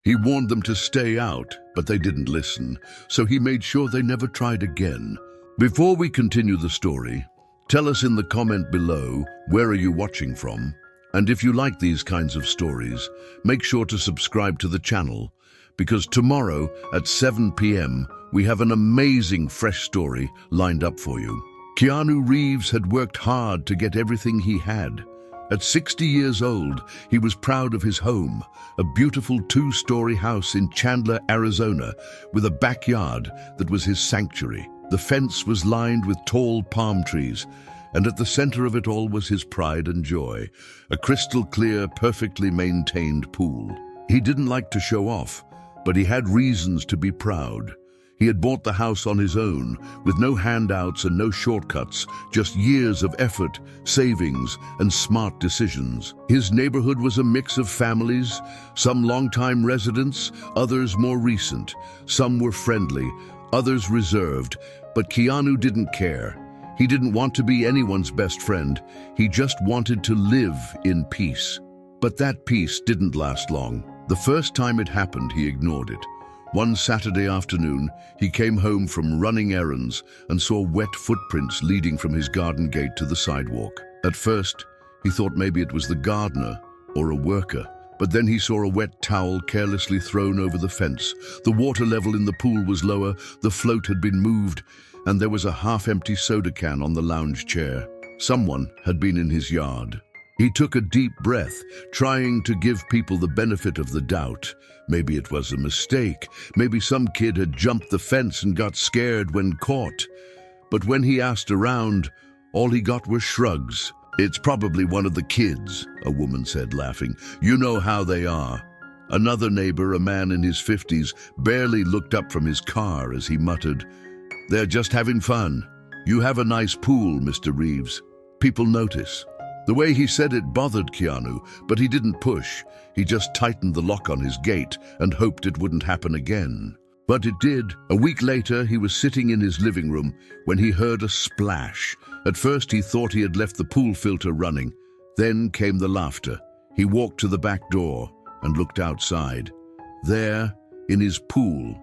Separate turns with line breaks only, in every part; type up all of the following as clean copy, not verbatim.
He warned them to stay out, but they didn't listen, so he made sure they never tried again. Before we continue the story, tell us in the comment below, where are you watching from? And if you like these kinds of stories, make sure to subscribe to the channel, because tomorrow at 7 p.m. we have an amazing fresh story lined up for you. Keanu Reeves had worked hard to get everything he had. At 60 years old, he was proud of his home, a beautiful 2-story house in Chandler, Arizona, with a backyard that was his sanctuary. The fence was lined with tall palm trees, and at the center of it all was his pride and joy, a crystal-clear, perfectly maintained pool. He didn't like to show off, but he had reasons to be proud. He had bought the house on his own, with no handouts and no shortcuts, just years of effort, savings, and smart decisions. His neighborhood was a mix of families, some longtime residents, others more recent. Some were friendly, others reserved, but Keanu didn't care. He didn't want to be anyone's best friend. He just wanted to live in peace. But that peace didn't last long. The first time it happened, he ignored it. One Saturday afternoon, he came home from running errands and saw wet footprints leading from his garden gate to the sidewalk. At first, he thought maybe it was the gardener or a worker, but then he saw a wet towel carelessly thrown over the fence. The water level in the pool was lower, the float had been moved, and there was a half-empty soda can on the lounge chair. Someone had been in his yard. He took a deep breath, trying to give people the benefit of the doubt. Maybe it was a mistake. Maybe some kid had jumped the fence and got scared when caught. But when he asked around, all he got were shrugs. "It's probably one of the kids," a woman said, laughing. "You know how they are." Another neighbor, a man in his 50s, barely looked up from his car as he muttered, "They're just having fun. You have a nice pool, Mr. Reeves." People notice. The way he said it bothered Keanu, but he didn't push. He just tightened the lock on his gate and hoped it wouldn't happen again. But it did. A week later, he was sitting in his living room when he heard a splash. At first, he thought he had left the pool filter running. Then came the laughter. He walked to the back door and looked outside. There, in his pool,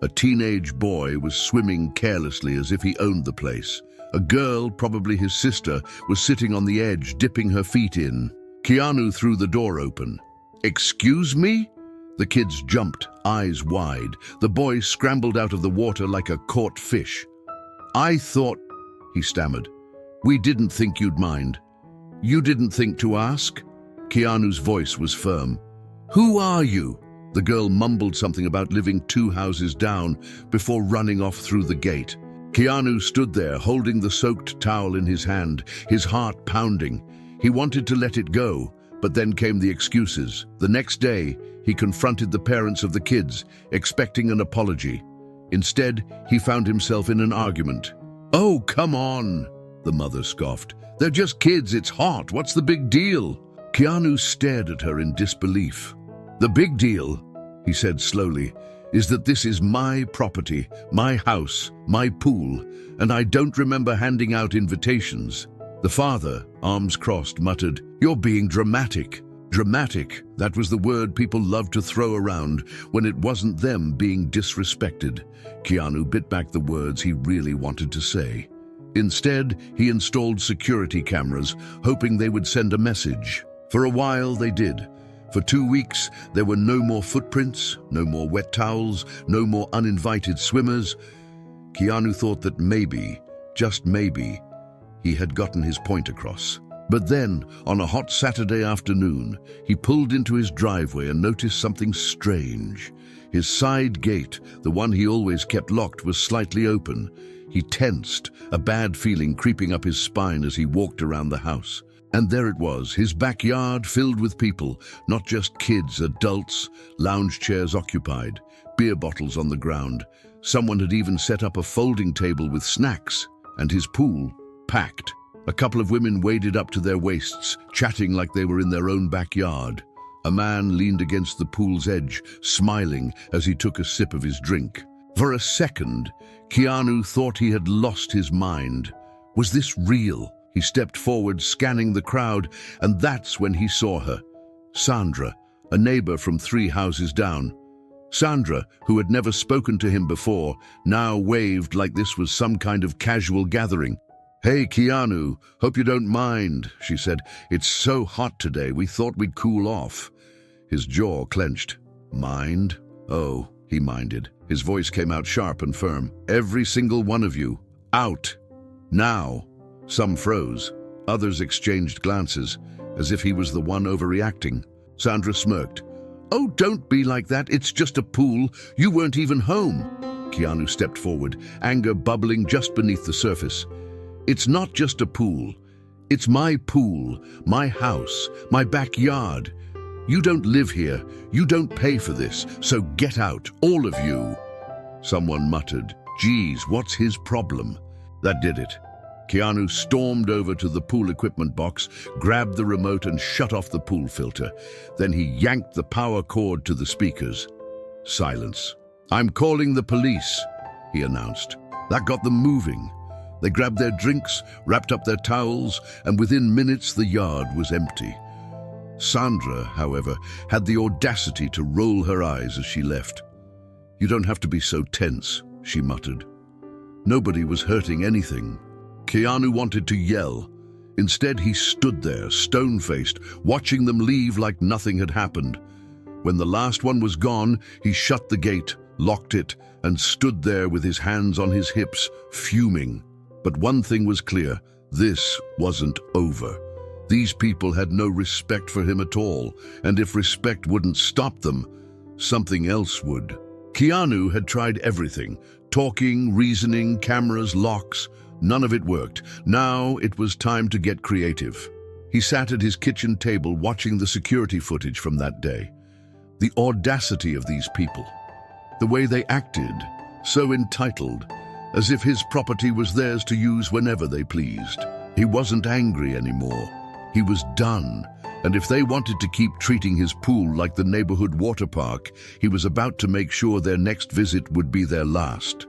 a teenage boy was swimming carelessly as if he owned the place. A girl, probably his sister, was sitting on the edge, dipping her feet in. Keanu threw the door open. "Excuse me?" The kids jumped, eyes wide. The boy scrambled out of the water like a caught fish. "I thought," he stammered, "we didn't think you'd mind." "You didn't think to ask?" Keanu's voice was firm. "Who are you?" The girl mumbled something about living 2 houses down before running off through the gate. Keanu stood there, holding the soaked towel in his hand, his heart pounding. He wanted to let it go, but then came the excuses. The next day, he confronted the parents of the kids, expecting an apology. Instead, he found himself in an argument. "Oh, come on," the mother scoffed. "They're just kids, it's hot, what's the big deal?" Keanu stared at her in disbelief. "The big deal," he said slowly, "is that this is my property, my house, my pool, and I don't remember handing out invitations." The father, arms crossed, muttered, "You're being dramatic." Dramatic, that was the word people loved to throw around when it wasn't them being disrespected. Keanu bit back the words he really wanted to say. Instead, he installed security cameras, hoping they would send a message. For a while, they did. For 2 weeks, there were no more footprints, no more wet towels, no more uninvited swimmers. Keanu thought that maybe, just maybe, he had gotten his point across. But then, on a hot Saturday afternoon, he pulled into his driveway and noticed something strange. His side gate, the one he always kept locked, was slightly open. He tensed, a bad feeling creeping up his spine as he walked around the house. And there it was, his backyard filled with people, not just kids, adults, lounge chairs occupied, beer bottles on the ground. Someone had even set up a folding table with snacks, and his pool packed. A couple of women waded up to their waists, chatting like they were in their own backyard. A man leaned against the pool's edge, smiling as he took a sip of his drink. For a second, Keanu thought he had lost his mind. Was this real? He stepped forward, scanning the crowd, and that's when he saw her. Sandra, a neighbor from 3 houses down. Sandra, who had never spoken to him before, now waved like this was some kind of casual gathering. "Hey, Keanu, hope you don't mind," she said. "It's so hot today, we thought we'd cool off." His jaw clenched. "Mind?" "Oh," he minded. His voice came out sharp and firm. "Every single one of you, out. Now." Some froze. Others exchanged glances, as if he was the one overreacting. Sandra smirked. "Oh, don't be like that. It's just a pool. You weren't even home." Keanu stepped forward, anger bubbling just beneath the surface. "It's not just a pool. It's my pool, my house, my backyard. You don't live here. You don't pay for this. So get out, all of you." Someone muttered, "Geez, what's his problem?" That did it. Keanu stormed over to the pool equipment box, grabbed the remote and shut off the pool filter. Then he yanked the power cord to the speakers. Silence. "I'm calling the police," he announced. That got them moving. They grabbed their drinks, wrapped up their towels, and within minutes the yard was empty. Sandra, however, had the audacity to roll her eyes as she left. "You don't have to be so tense," she muttered. Nobody was hurting anything. Keanu wanted to yell. Instead, he stood there, stone-faced, watching them leave like nothing had happened. When the last one was gone, he shut the gate, locked it, and stood there with his hands on his hips, fuming. But one thing was clear: this wasn't over. These people had no respect for him at all, and if respect wouldn't stop them, something else would. Keanu had tried everything: talking, reasoning, cameras, locks. None of it worked. Now it was time to get creative. He sat at his kitchen table watching the security footage from that day. The audacity of these people. The way they acted, so entitled, as if his property was theirs to use whenever they pleased. He wasn't angry anymore. He was done. And if they wanted to keep treating his pool like the neighborhood water park, he was about to make sure their next visit would be their last.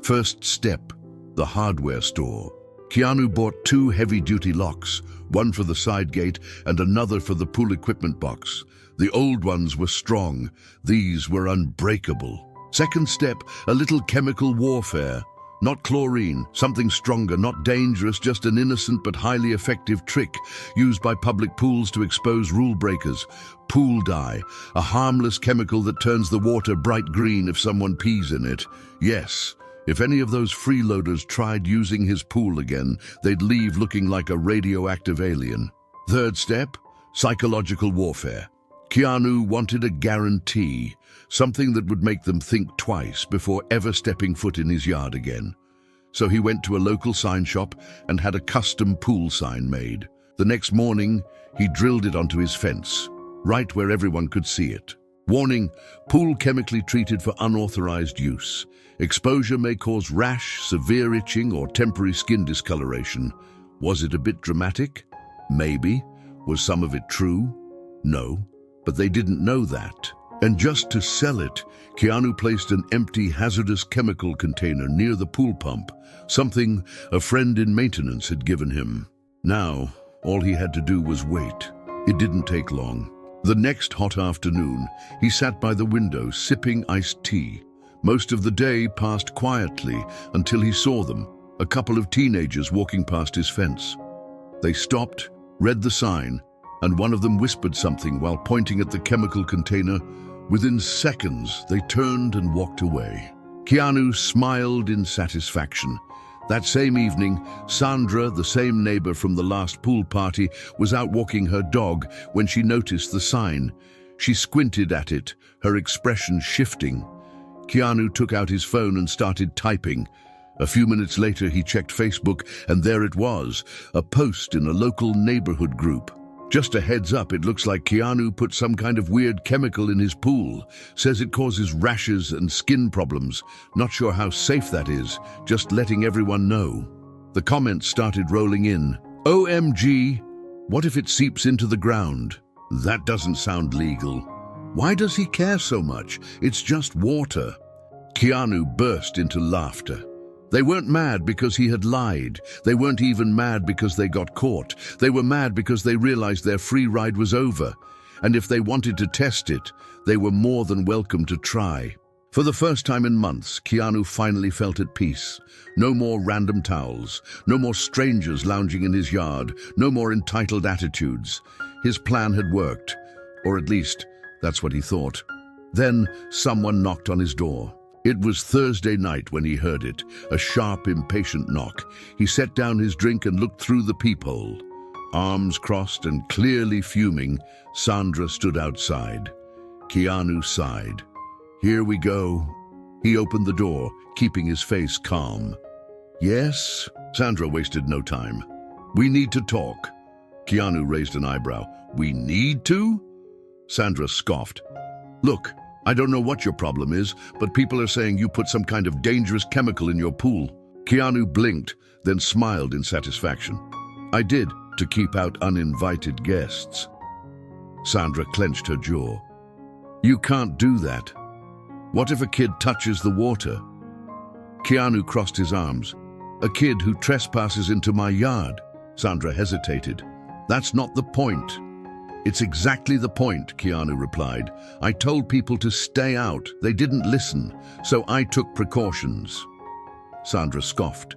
First step: the hardware store. Keanu bought 2 heavy-duty locks, one for the side gate and another for the pool equipment box. The old ones were strong. These were unbreakable. Second step: a little chemical warfare. Not chlorine, something stronger, not dangerous, just an innocent but highly effective trick used by public pools to expose rule breakers. Pool dye, a harmless chemical that turns the water bright green if someone pees in it. Yes. If any of those freeloaders tried using his pool again, they'd leave looking like a radioactive alien. Third step: psychological warfare. Keanu wanted a guarantee, something that would make them think twice before ever stepping foot in his yard again. So he went to a local sign shop and had a custom pool sign made. The next morning, he drilled it onto his fence, right where everyone could see it. Warning: pool chemically treated for unauthorized use. Exposure may cause rash, severe itching, or temporary skin discoloration. Was it a bit dramatic? Maybe. Was some of it true? No. But they didn't know that. And just to sell it, Keanu placed an empty hazardous chemical container near the pool pump, something a friend in maintenance had given him. Now, all he had to do was wait. It didn't take long. The next hot afternoon, he sat by the window sipping iced tea. Most of the day passed quietly until he saw them, a couple of teenagers walking past his fence. They stopped, read the sign, and one of them whispered something while pointing at the chemical container. Within seconds, they turned and walked away. Keanu smiled in satisfaction. That same evening, Sandra, the same neighbor from the last pool party, was out walking her dog when she noticed the sign. She squinted at it, her expression shifting. Keanu took out his phone and started typing. A few minutes later, he checked Facebook, and there it was, a post in a local neighborhood group. Just a heads up, it looks like Keanu put some kind of weird chemical in his pool. Says it causes rashes and skin problems. Not sure how safe that is, just letting everyone know. The comments started rolling in. OMG, what if it seeps into the ground? That doesn't sound legal. Why does he care so much? It's just water. Keanu burst into laughter. They weren't mad because he had lied. They weren't even mad because they got caught. They were mad because they realized their free ride was over. And if they wanted to test it, they were more than welcome to try. For the first time in months, Keanu finally felt at peace. No more random towels, no more strangers lounging in his yard, no more entitled attitudes. His plan had worked, or at least, that's what he thought. Then, someone knocked on his door. It was Thursday night when he heard it, a sharp, impatient knock. He set down his drink and looked through the peephole. Arms crossed and clearly fuming, Sandra stood outside. Keanu sighed. "Here we go." He opened the door, keeping his face calm. "Yes?" Sandra wasted no time. "We need to talk." Keanu raised an eyebrow. "We need to?" Sandra scoffed. "Look, I don't know what your problem is, but people are saying you put some kind of dangerous chemical in your pool." Keanu blinked, then smiled in satisfaction. "I did, to keep out uninvited guests." Sandra clenched her jaw. "You can't do that. What if a kid touches the water?" Keanu crossed his arms. "A kid who trespasses into my yard." Sandra hesitated. "That's not the point." "It's exactly the point," Keanu replied. "I told people to stay out. They didn't listen, so I took precautions." Sandra scoffed.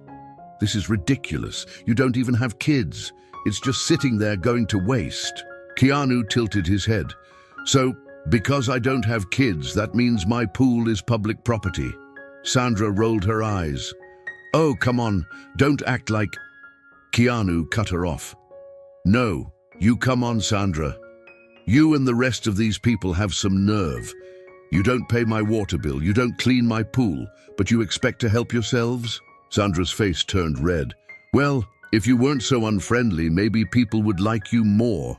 "This is ridiculous. You don't even have kids. It's just sitting there going to waste." Keanu tilted his head. "So, because I don't have kids, that means my pool is public property." Sandra rolled her eyes. "Oh, come on, don't act like—" Keanu cut her off. "No, you come on, Sandra. You and the rest of these people have some nerve. You don't pay my water bill, you don't clean my pool, but you expect to help yourselves?" Sandra's face turned red. "Well, if you weren't so unfriendly, maybe people would like you more."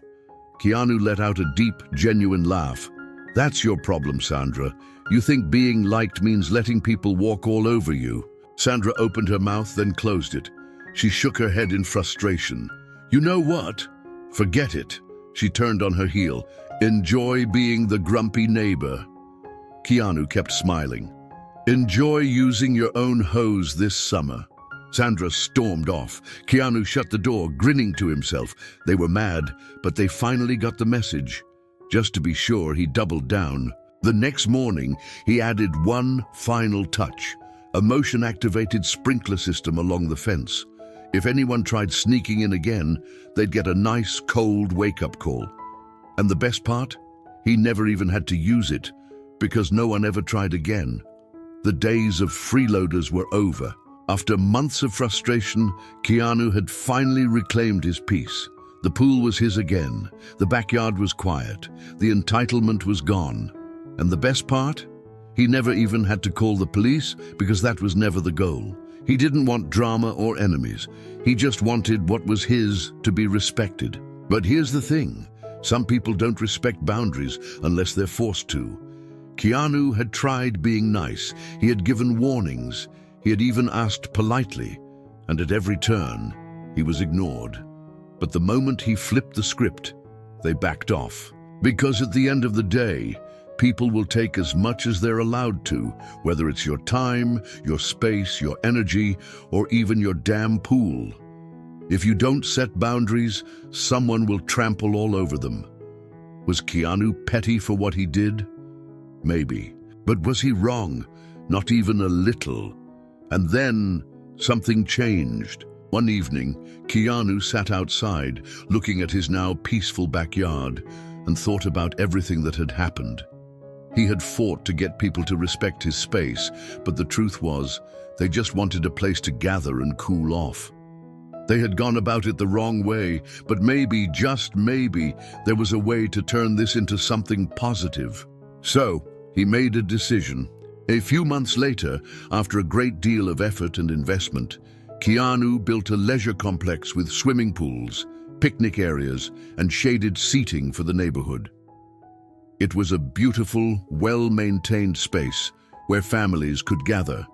Keanu let out a deep, genuine laugh. "That's your problem, Sandra. You think being liked means letting people walk all over you." Sandra opened her mouth, then closed it. She shook her head in frustration. "You know what? Forget it." She turned on her heel. "Enjoy being the grumpy neighbor." Keanu kept smiling. "Enjoy using your own hose this summer." Sandra stormed off. Keanu shut the door, grinning to himself. They were mad, but they finally got the message. Just to be sure, he doubled down. The next morning, he added one final touch, a motion-activated sprinkler system along the fence. If anyone tried sneaking in again, they'd get a nice, cold wake-up call. And the best part? He never even had to use it, because no one ever tried again. The days of freeloaders were over. After months of frustration, Keanu had finally reclaimed his peace. The pool was his again. The backyard was quiet. The entitlement was gone. And the best part? He never even had to call the police, because that was never the goal. He didn't want drama or enemies. He just wanted what was his to be respected. But here's the thing. Some people don't respect boundaries unless they're forced to. Keanu had tried being nice. He had given warnings. He had even asked politely. And at every turn, he was ignored. But the moment he flipped the script, they backed off. Because at the end of the day, people will take as much as they're allowed to, whether it's your time, your space, your energy, or even your damn pool. If you don't set boundaries, someone will trample all over them. Was Keanu petty for what he did? Maybe. But was he wrong? Not even a little. And then something changed. One evening, Keanu sat outside, looking at his now peaceful backyard, and thought about everything that had happened. He had fought to get people to respect his space, but the truth was, they just wanted a place to gather and cool off. They had gone about it the wrong way, but maybe, just maybe, there was a way to turn this into something positive. So, he made a decision. A few months later, after a great deal of effort and investment, Keanu built a leisure complex with swimming pools, picnic areas, and shaded seating for the neighborhood. It was a beautiful, well-maintained space where families could gather,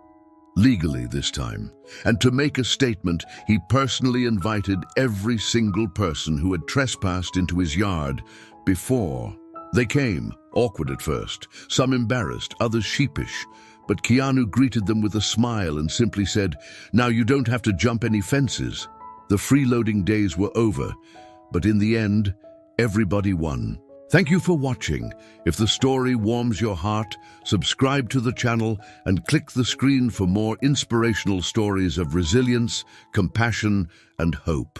legally this time. And to make a statement, he personally invited every single person who had trespassed into his yard before. They came, awkward at first, some embarrassed, others sheepish. But Keanu greeted them with a smile and simply said, "Now you don't have to jump any fences." The freeloading days were over, but in the end, everybody won. Thank you for watching. If the story warms your heart, subscribe to the channel and click the screen for more inspirational stories of resilience, compassion, and hope.